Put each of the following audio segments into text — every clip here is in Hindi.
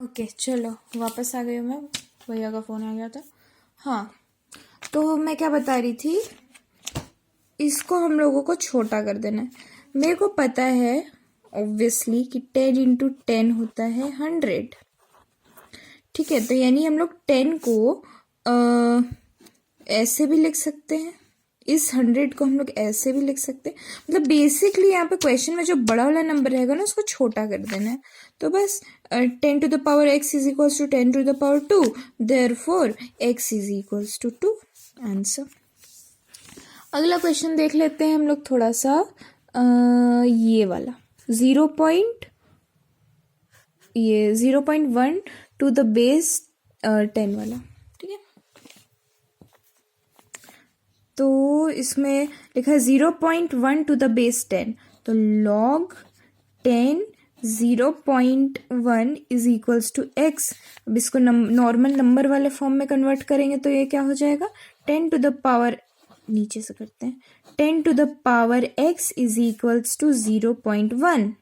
ओके चलो वापस आ गई हूँ मैं, भैया का फ़ोन आ गया था। हाँ, तो मैं क्या बता रही थी, इसको हम लोगों को छोटा कर देना है। मेरे को पता है ऑब्वियसली कि 10 इंटू 10 होता है 100। ठीक है, तो यानी हम लोग 10 को ऐसे भी लिख सकते हैं, इस 100 को हम लोग ऐसे भी लिख सकते हैं। मतलब बेसिकली यहाँ पे क्वेश्चन में जो बड़ा वाला नंबर रहेगा ना उसको छोटा कर देना है। तो बस 10 to the power x is equals to 10 to the power 2, therefore x is equals to 2, answer. अगला क्वेश्चन देख लेते हैं हम लोग थोड़ा सा, ये वाला 0.1 टू द बेस 10 वाला। ठीक है, तो इसमें लिखा है 0.1 टू द बेस 10, तो log 10 0.1 is equals to x। अब इसको नॉर्मल नंबर वाले फॉर्म में कन्वर्ट करेंगे तो ये क्या हो जाएगा, 10 टू द पावर, नीचे से करते हैं, 10 to the power x is equals to 0.1।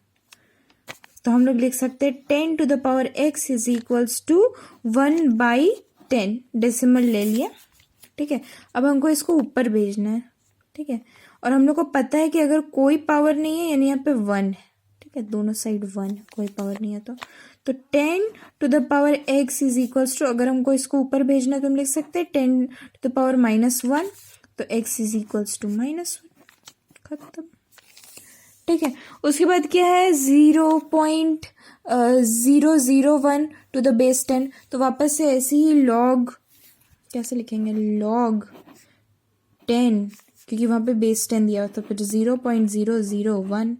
तो हम लोग लिख सकते हैं 10 to the power x is equals to 1/10, decimal ले लिया। ठीक है, अब हमको इसको ऊपर भेजना है। ठीक है, और हम लोग को पता है कि अगर कोई पावर नहीं है यानी यहाँ पे 1 है। ठीक है, दोनों साइड 1, कोई पावर नहीं है तो 10 to the power x is equals to, अगर हमको इसको ऊपर भेजना है तो हम लिख सकते हैं 10 टू द पावर -1, तो x इज इक्वल्स टू -1, खत्म। ठीक है, उसके बाद क्या है 0.001 टू द बेस 10, तो वापस से ऐसे ही log, कैसे लिखेंगे, log 10, क्योंकि वहाँ पे बेस 10 दिया होता, फिर 0.001।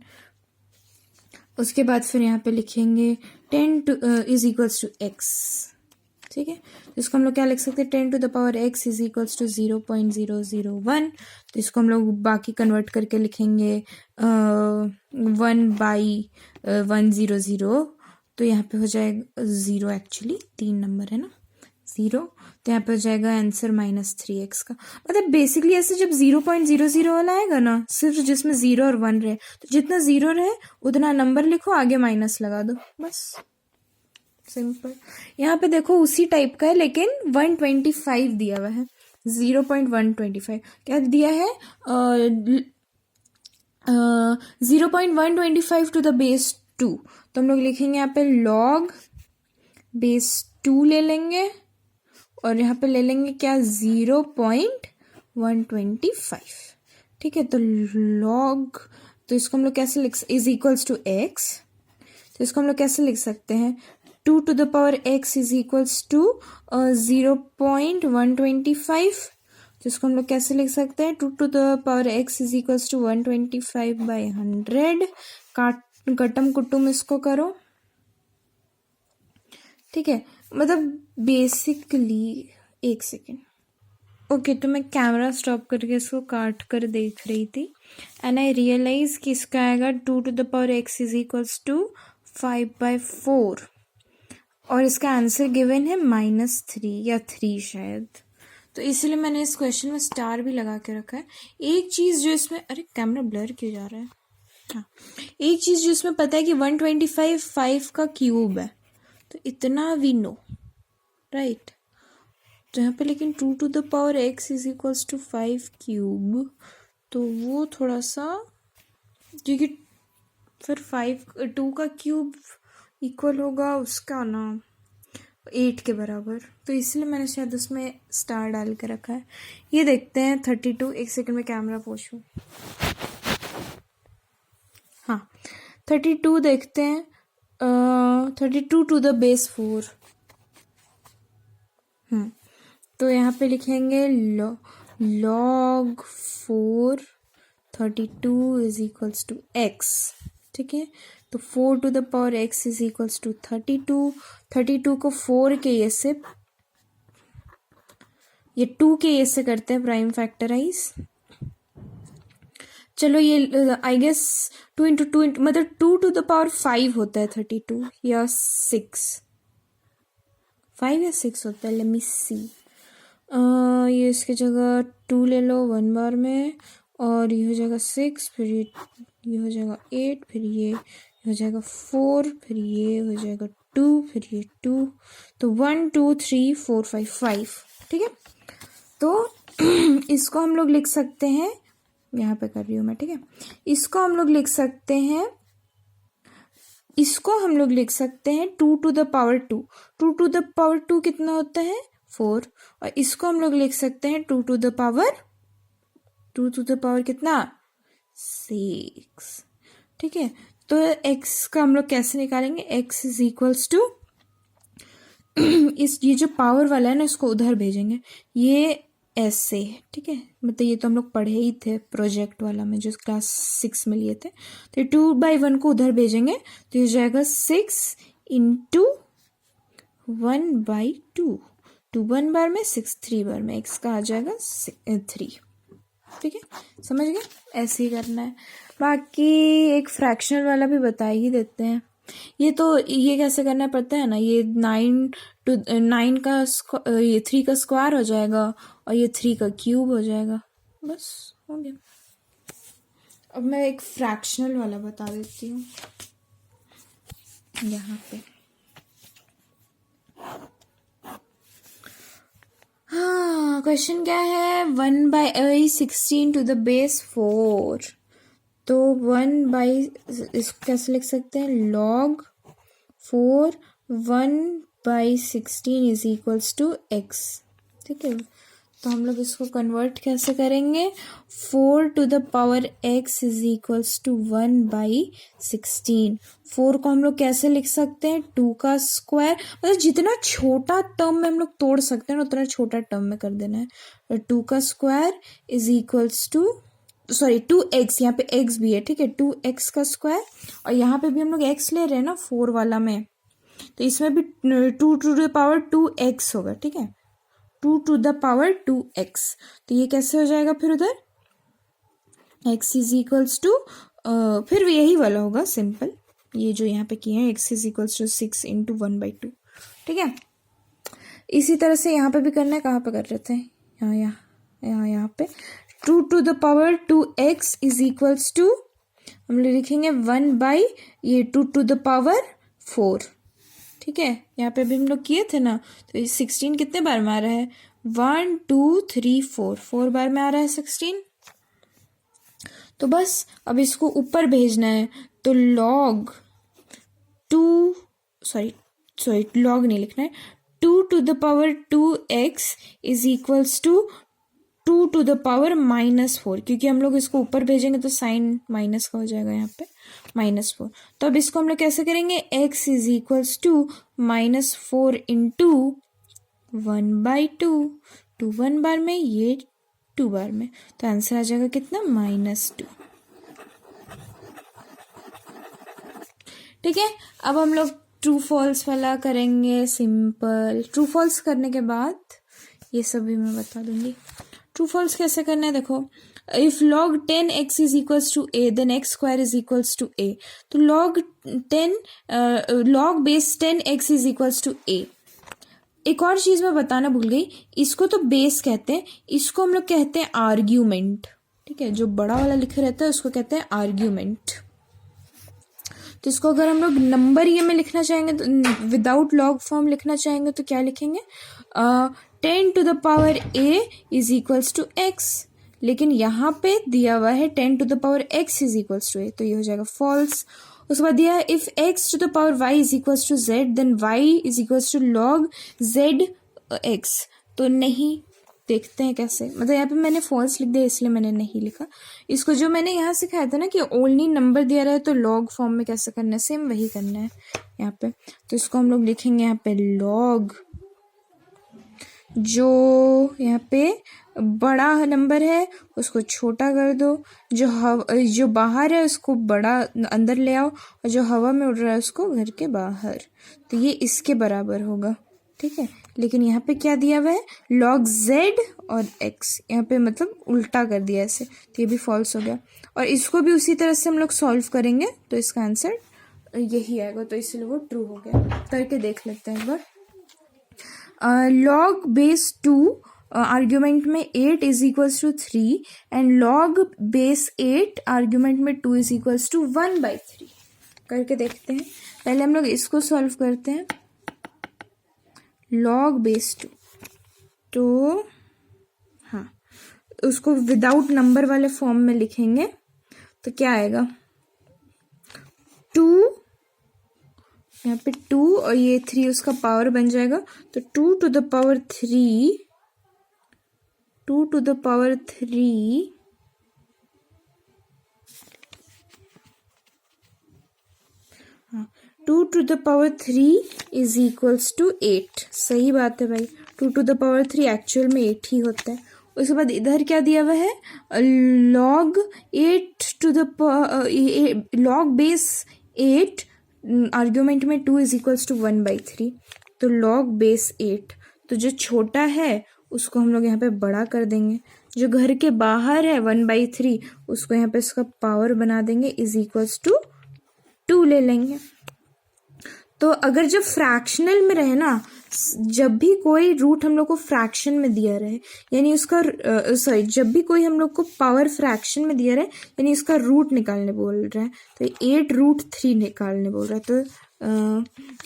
उसके बाद फिर यहाँ पे लिखेंगे 10 to is equals to x। ठीक है, तो इसको हम लोग क्या लिख सकते हैं, 10 to the power x is equals to 0.001। तो इसको हम लोग बाकी कन्वर्ट करके लिखेंगे 1/100। तो यहाँ पे हो जाएगा 0, एक्चुअली 3 नंबर है ना, 0, तो यहाँ पे हो जाएगा आंसर -3x का। मतलब बेसिकली ऐसे जब 0.00 वाला आएगा ना, सिर्फ जिसमें 0 और 1 रहे, तो जितना 0 रहे उतना नंबर लिखो, आगे माइनस लगा दो, बस सिंपल। यहाँ पे देखो उसी टाइप का है लेकिन 125 दिया हुआ है, 0.125 क्या दिया है, 0.125 टू द बेस 2। तो हम लोग लिखेंगे यहाँ पे log बेस 2 ले लेंगे, और यहाँ पे ले लेंगे क्या, 0.125। ठीक है, तो log, तो इसको हम लोग कैसे लिख, इज इक्वल्स टू x, तो इसको हम लोग कैसे लिख सकते हैं, 2 to the power x is equals to 0.125। तो इसको हम लोग कैसे लिख सकते हैं, 2 to the power x is equals to 125/100। कटम कुटुम इसको करो। ठीक है, मतलब बेसिकली, एक सेकेंड, ओके, तो मैं कैमरा स्टॉप करके इसको काट कर देख रही थी, एंड आई रियलाइज कि इसका आएगा 2 to the power x is equals to 5/4, और इसका आंसर गिवन है -3 या 3 शायद, तो इसलिए मैंने इस क्वेश्चन में स्टार भी लगा के रखा है। एक चीज़ जो इसमें, अरे कैमरा ब्लर क्यों जा रहा है, हाँ, एक चीज़ जो इसमें पता है कि 125 5 का क्यूब है, तो इतना वी नो, राइट। तो यहाँ पे लेकिन 2 to the power x is equals to 5 cube, तो वो थोड़ा सा, क्योंकि फिर 2 का क्यूब इक्वल होगा उसका ना 8 के बराबर, तो इसलिए मैंने शायद उसमें स्टार डाल के रखा है। ये देखते हैं 32, एक सेकंड में कैमरा पोछूं, हाँ 32 देखते हैं, 32 टू द बेस 4। तो यहाँ पे लिखेंगे log 4 32 is equals to x। ठीक है, तो 4 to the power x is equals to 32। 32 को 4 के ये से, ये 2 के ये से करते हैं प्राइम फैक्टराइज। चलो ये आई गेस 2 इंटू 2 मतलब 2 टू द पावर 5 होता है 32 या 6, 5 या 6 होता है, लेट मी सी। ये इसकी जगह 2 ले लो 1 बार में, और ये हो जाएगा 6, फिर ये हो जाएगा 8, फिर ये हो जाएगा 4, फिर ये हो जाएगा 2, फिर ये 2, तो 1 2 3 4 5 5, ठीक है। तो इसको हम लोग लिख सकते हैं, यहाँ पे कर रही हूँ मैं, ठीक है। इसको हम लोग लिख सकते हैं, इसको हम लोग लिख सकते हैं 2 to the power 2। 2 to the power 2 कितना होता है 4, और इसको हम लोग लिख सकते हैं 2 to the power कितना 6, ठीक है। तो x का हम लोग कैसे निकालेंगे, x इज इक्वल्स टू ये जो पावर वाला है ना, इसको उधर भेजेंगे, ये ऐसे, ठीक है। मतलब ये तो हम लोग पढ़े ही थे प्रोजेक्ट वाला में, जो क्लास 6 में लिए थे। तो 2/1 को उधर भेजेंगे, तो ये हो जाएगा 6 इंटू 1/2, 2 1 बार में 6 3 बार में, x का आ जाएगा 3, ठीक है। समझ गए, ऐसे ही करना है। बाकी एक फ्रैक्शनल वाला भी बता ही देते हैं। ये तो ये कैसे करना पड़ता है ना, ये 9 का ये 3 का स्क्वायर हो जाएगा, और ये 3 का क्यूब हो जाएगा, बस हो गया। अब मैं एक फ्रैक्शनल वाला बता देती हूँ यहाँ पे। हाँ, क्वेश्चन क्या है, 1/16 to the base 4। तो इसको कैसे लिख सकते हैं, log 4 1/16 is equals to x, ठीक है। तो हम लोग इसको कन्वर्ट कैसे करेंगे, 4 to the power x is equals to 1/16। 4 को हम लोग कैसे लिख सकते हैं, 2 का स्क्वायर, मतलब जितना छोटा टर्म में हम लोग तोड़ सकते हैं ना, उतना छोटा टर्म में कर देना है। 2 का square is equals to 2x, यहाँ पे x भी है, ठीक है, 2x का स्क्वायर, और यहाँ पे भी हम लोग x ले रहे हैं ना 4 वाला में, तो इसमें भी 2 to the power 2x होगा, ठीक है, 2 to the power 2x। तो ये कैसे हो जाएगा फिर उधर, x इज इक्वल्स टू, फिर यही वाला होगा सिंपल, ये जो यहाँ पे किए हैं, x is equals to 6 into 1/2, ठीक है। इसी तरह से यहाँ पे भी करना है, कहाँ पे कर रहे थे, यहाँ पे 2 to the power 2x is equals to, हम लोग लिखेंगे 2 to the power 4, ठीक है। यहाँ पे भी हम लोग किए थे ना, तो ये 16 कितने बार में आ रहा है, 1 2 3 4 बार में आ रहा है 16। तो बस अब इसको ऊपर भेजना है, तो log log नहीं लिखना है, 2 to the power 2x is equals to 2 to the power -4, क्योंकि हम लोग इसको ऊपर भेजेंगे तो साइन माइनस का हो जाएगा यहाँ पे -4। तो अब इसको हम लोग कैसे करेंगे, x is equals to -4 into 1/2, 2 1 बार में, ये 2 बार में, तो आंसर आ जाएगा कितना, -2, ठीक है। अब हम लोग ट्रू फॉल्स वाला करेंगे, सिंपल ट्रू फॉल्स करने के बाद ये सब भी मैं बता दूंगी। ट्रू फॉल्स कैसे करना है, देखो, if log 10x is equals to a then x square is equals to a। तो log base 10x is equals to a। एक और चीज मैं बताना भूल गई, इसको तो बेस कहते हैं, इसको हम लोग कहते हैं आर्ग्यूमेंट, ठीक है। जो बड़ा वाला लिखे रहता है उसको कहते हैं आर्ग्यूमेंट। तो इसको अगर हम लोग नंबर ये में लिखना चाहेंगे, तो विदाउट लॉग फॉर्म लिखना चाहेंगे तो क्या लिखेंगे, 10 to the power a is equals to x, लेकिन यहाँ पे दिया हुआ है 10 to the power x is equals to a, तो ये हो जाएगा फॉल्स। उसके बाद दिया है if x to the power y is equals to z then y is equals to log z x, तो नहीं। देखते हैं कैसे, मतलब यहाँ पे मैंने फॉल्स लिख दिया इसलिए मैंने नहीं लिखा। इसको जो मैंने यहाँ सिखाया था ना कि ओनली नंबर दिया रहा है तो लॉग फॉर्म में कैसे करना है, सेम वही करना है यहाँ पे। तो इसको हम लोग लिखेंगे यहाँ पे लॉग, जो यहाँ पे बड़ा नंबर है उसको छोटा कर दो, जो बाहर है उसको बड़ा अंदर ले आओ, और जो हवा में उड़ रहा है उसको घर के बाहर, तो ये इसके बराबर होगा, ठीक है। लेकिन यहाँ पे क्या दिया हुआ है, log z और x, यहाँ पे मतलब उल्टा कर दिया ऐसे, तो ये भी फॉल्स हो गया। और इसको भी उसी तरह से हम लोग सॉल्व करेंगे तो इसका आंसर यही आएगा, तो इसलिए वो ट्रू हो गया। करके देख लेते हैं एक बार। log बेस 2 आर्ग्यूमेंट में 8 is equals to 3 and log base 8 argument में 2 इज इक्वल्स टू 1/3। करके देखते हैं। पहले हम लोग इसको सॉल्व करते हैं। log बेस 2, तो हाँ उसको विदाउट नंबर वाले फॉर्म में लिखेंगे तो क्या आएगा, 2, यहाँ पे 2 और ये 3 उसका पावर बन जाएगा, तो 2 to the power 3, 2 to the power 3 हाँ 2 to the power 3 is equals to 8। सही बात है भाई, 2 to the power 3 एक्चुअल में 8 ही होता है। उसके बाद इधर क्या दिया हुआ है, log 8 to the log base 8, argument में 2 इज इक्वल्स टू 1/3, तो log बेस 8, तो जो छोटा है उसको हम लोग यहाँ पे बड़ा कर देंगे, जो घर के बाहर है 1/3 उसको यहाँ पे इसका पावर बना देंगे, इज इक्वल्स टू 2 ले लेंगे। तो अगर जब फ्रैक्शनल में रहे ना, जब भी कोई रूट हम लोग को फ्रैक्शन में दिया रहे, यानी उसका सॉरी जब भी कोई हम लोग को पावर फ्रैक्शन में दिया रहे यानी उसका रूट निकालने बोल रहा है, तो 8√3 निकालने बोल रहा है। तो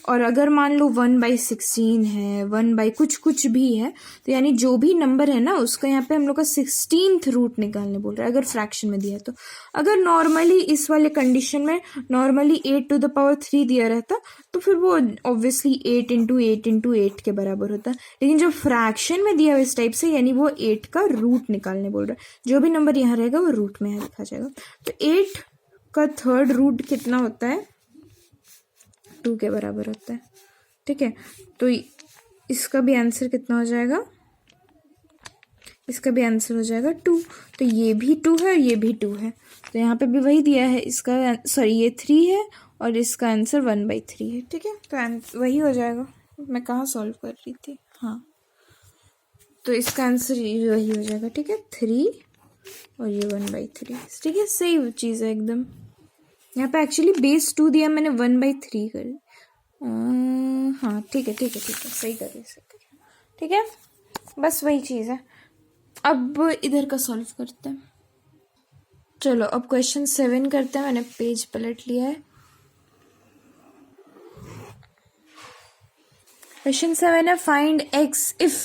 और अगर मान लो 1/16 है, 1 कुछ भी है, तो यानी जो भी नंबर है ना उसका यहाँ पे हम लोग का 16th रूट निकालने बोल रहा है अगर फ्रैक्शन में दिया है तो। अगर नॉर्मली इस वाले कंडीशन में नॉर्मली 8 to the power 3 दिया रहता तो फिर वो ऑब्वियसली 8 × 8 × 8 के बराबर होता, लेकिन जब फ्रैक्शन में दिया हुआ इस टाइप से यानी वो 8 का रूट निकालने बोल रहा है, जो भी नंबर यहाँ रहेगा वो रूट में लिखा जाएगा। तो 8 का 3rd रूट कितना होता है, 2 के बराबर होता है। ठीक है, तो इसका भी आंसर कितना हो जाएगा, इसका भी आंसर हो जाएगा 2। तो ये भी 2 है और ये भी 2 है, तो यहाँ पे भी वही दिया है, इसका सॉरी ये 3 है और इसका आंसर 1/3 है। ठीक है, तो वही हो जाएगा। मैं कहाँ सॉल्व कर रही थी, हाँ, तो इसका आंसर वही हो जाएगा। ठीक है, 3 और ये 1/3। ठीक है, सही चीज़ है एकदम। यहाँ पे एक्चुअली बेस 2 दिया, मैंने 1/3 कर, हाँ ठीक है ठीक है ठीक है, सही कर रही है। ठीक है, बस वही चीज़ है। अब इधर का सॉल्व करते हैं। चलो अब क्वेश्चन 7 करते हैं। मैंने पेज पलट लिया है। क्वेश्चन 7 है फाइंड एक्स इफ।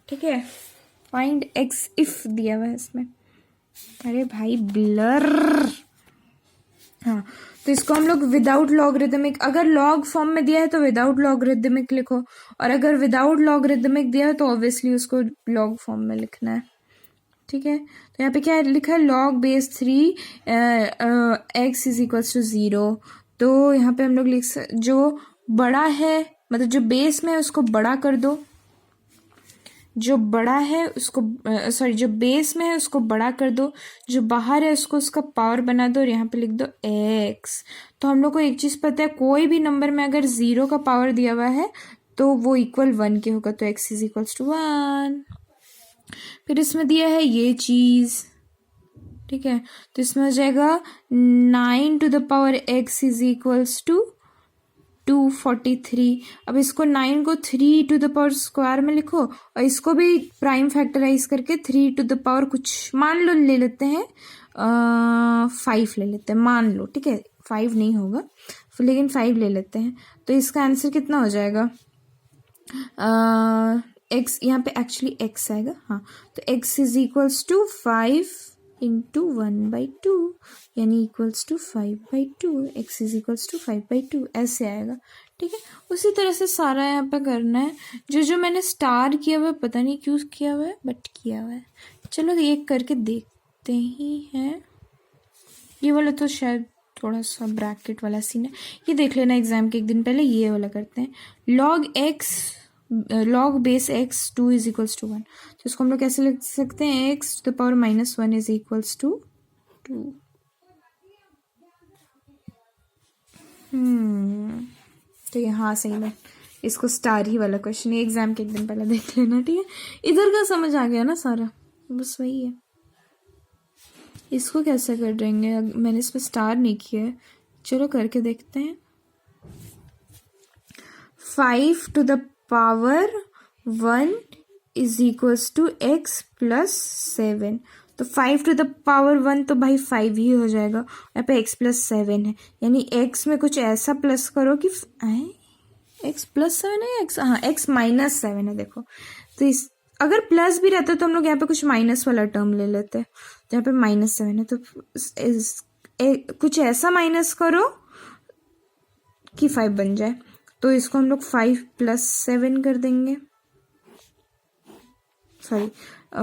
ठीक है, फाइंड एक्स इफ दिया हुआ है इसमें। अरे भाई ब्लर, हाँ, तो इसको हम लोग विदाउट लॉगरिदमिक, अगर लॉग फॉर्म में दिया है तो विदाउट लॉगरिदमिक लिखो, और अगर विदाउट लॉगरिदमिक दिया है तो ऑब्वियसली उसको लॉग फॉर्म में लिखना है। ठीक है, तो यहाँ पे क्या लिखा है, log base 3 x is equals to 0। तो यहाँ पे हम लोग जो बड़ा है, मतलब जो बेस में है उसको बड़ा कर दो, जो बड़ा है उसको सॉरी जो बेस में है उसको बड़ा कर दो, जो बाहर है उसको उसका पावर बना दो और यहाँ पे लिख दो x। तो हम लोग को एक चीज़ पता है, कोई भी नंबर में अगर 0 का पावर दिया हुआ है तो वो इक्वल 1 के होगा, तो x इज इक्वल्स टू 1। फिर इसमें दिया है ये चीज़, ठीक है, तो इसमें हो जाएगा 9 to the power x is equals to 243। अब इसको 9 को 3 to the power स्क्वायर में लिखो और इसको भी प्राइम फैक्टराइज करके 3 to the power कुछ मान लो ले लेते हैं, 5 ले लेते हैं, मान लो। ठीक है, 5 नहीं होगा लेकिन 5 ले लेते हैं। तो इसका आंसर कितना हो जाएगा, x, यहाँ पे एक्चुअली x आएगा, हाँ, तो x इज इक्वल्स टू 5 × 1/2 यानी equals to 5/2। x is equals to 5/2 ऐसे आएगा। ठीक है, उसी तरह से सारा यहाँ पे करना है। जो मैंने स्टार किया हुआ है, पता नहीं क्यों किया हुआ है, बट किया हुआ है। चलो एक करके देखते ही हैं। ये वाला तो शायद थोड़ा सा ब्रैकेट वाला सीन है, ये देख लेना एग्जाम के एक दिन पहले। ये वाला करते हैं, log base x 2 is equals to 1। तो इसको हम लोग कैसे लिख सकते हैं, x to the power -1 is equals to 2। ठीक है, हाँ सही है, इसको स्टार ही वाला क्वेश्चन है, एग्जाम के एक दिन पहले देख लेना। ठीक है, इधर का समझ आ गया ना सारा, बस वही है। इसको कैसे कर देंगे, मैंने इसमें स्टार नहीं किया है, चलो करके देखते हैं। 5 to the power 1 is equals to x + 7। तो 5 टू द पावर 1 तो भाई 5 ही हो जाएगा। यहाँ पे x+7 है, यानी x में कुछ ऐसा प्लस करो कि x+7 है, x, हाँ x-7 है। देखो तो इस अगर प्लस भी रहता तो हम लोग यहाँ पे कुछ माइनस वाला टर्म ले लेते, तो यहाँ पे -7 है, तो कुछ ऐसा माइनस करो कि 5 बन जाए। तो इसको हम लोग 5+7 कर देंगे, सॉरी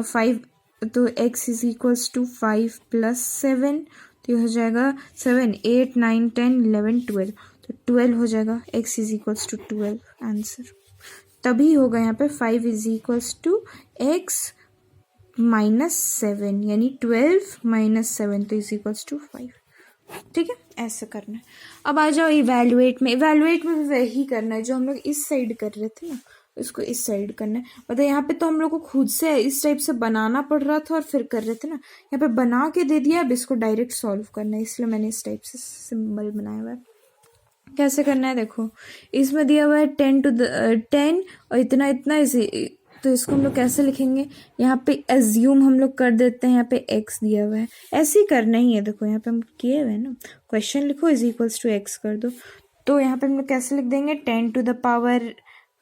5, तो x इज इक्वल्स टू 5+7, तो ये हो जाएगा 7, 8, 9, 10, 11, 12, तो 12 हो जाएगा। x is equals to 12 answer. तभी होगा यहाँ पे 5 इज इक्वल्स टू x-7, यानी 12 - 7, तो इज इक्वल्स टू 5। ठीक है, ऐसे करना है। अब आ जाओ इवैल्यूएट में। इवैल्यूएट में भी वही करना है जो हम लोग इस साइड कर रहे थे ना, इसको इस साइड करना है। मतलब यहाँ पे तो हम लोग को खुद से इस टाइप से बनाना पड़ रहा था और फिर कर रहे थे ना, यहाँ पे बना के दे दिया। अब इसको डायरेक्ट सॉल्व करना है, इसलिए मैंने इस टाइप से सिंबल बनाया हुआ है। कैसे करना है देखो, इसमें दिया हुआ है 10 टू द 10 और इतना इतना तो इसको हम लोग कैसे लिखेंगे, यहाँ पे एज्यूम हम लोग कर देते हैं, यहाँ पे x दिया हुआ है, ऐसे ही करना ही है। देखो यहाँ पे हम किए हुए हैं ना, क्वेश्चन लिखो इज इक्वल्स टू x कर दो, तो यहाँ पे हम लोग कैसे लिख देंगे, 10 to the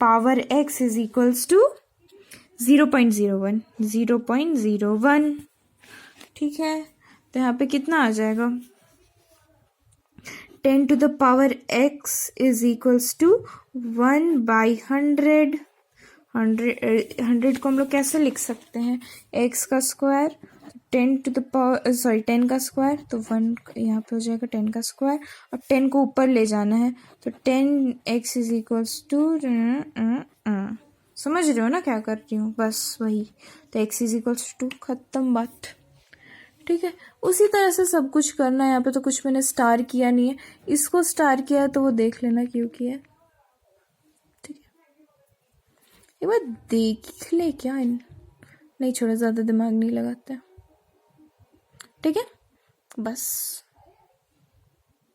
power x is equals to 0.01, 0.01। ठीक है, तो यहाँ पे कितना आ जाएगा, 10 to the power x is equals to 1/100। 100 को हम लोग कैसे लिख सकते हैं, x का स्क्वायर, 10 टू द पावर 10 का स्क्वायर, तो 1 यहाँ पे हो जाएगा 10 का स्क्वायर, और 10 को ऊपर ले जाना है, तो 10x इज इक्वल्स टू, समझ रहे हो ना क्या कर रही हूँ, बस वही। तो x इज इक्वल्स टू, खत्म बात। ठीक है, उसी तरह से सब कुछ करना है। यहाँ पे तो कुछ मैंने स्टार किया नहीं है, इसको स्टार किया है तो वो देख लेना क्यों किया है। ठीक है, एक बार देख ले क्या नहीं छोड़ा, ज़्यादा दिमाग नहीं लगाता। ठीक है, बस।